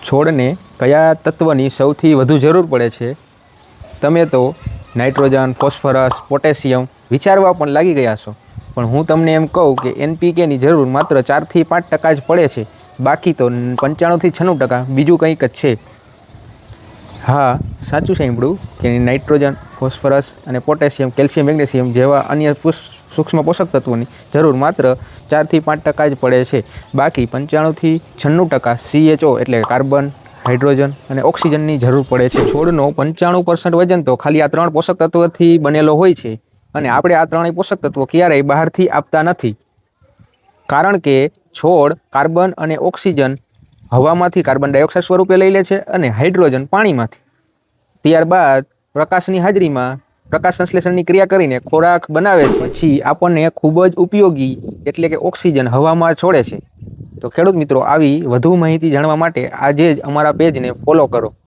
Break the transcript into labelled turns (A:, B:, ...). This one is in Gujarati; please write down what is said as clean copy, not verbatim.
A: છોડને કયા તત્વની સૌથી વધુ જરૂર પડે છે? તમે તો નાઇટ્રોજન, ફોસ્ફરસ, પોટેશિયમ વિચારવા પણ લાગી ગયા છો, પણ હું તમને એમ કહું કે NPKની જરૂર માત્ર 4 થી 5% જ પડે છે, બાકી તો 95 થી 96% બીજું કંઈક જ છે. હા, સાચું સાંભળ્યું કે નાઇટ્રોજન, ફોસ્ફરસ અને પોટેશિયમ, કેલ્શિયમ, મેગ્નેશિયમ જેવા અન્ય સૂક્ષ્મ પોષક તત્વોની જરૂર માત્ર 4 થી 5% જ પડે છે, બાકી 95 થી 96% CHO એટલે કાર્બન, હાઇડ્રોજન અને ઓક્સિજનની જરૂર પડે છે. છોડનો 95% વજન તો ખાલી આ 3 પોષક તત્વોથી બનેલો હોય છે, અને આપણે આ 3 પોષક તત્વો ક્યારેય બહારથી આપતા નથી, કારણ કે છોડ કાર્બન અને ઓક્સિજન હવામાંથી કાર્બન ડાયોક્સાઇડ સ્વરૂપે લઈ લે છે અને હાઇડ્રોજન પાણીમાંથી. ત્યારબાદ પ્રકાશની હાજરીમાં પ્રકાશ સંશ્લેષણની ક્રિયા કરીને ખોરાક બનાવે છે, પછી આપણને ખૂબ જ ઉપયોગી એટલે કે ઓક્સિજન હવામાં છોડે છે. તો ખેડૂત મિત્રો, આવી વધુ માહિતી જાણવા માટે આજે જ અમારા પેજને ફોલો કરો.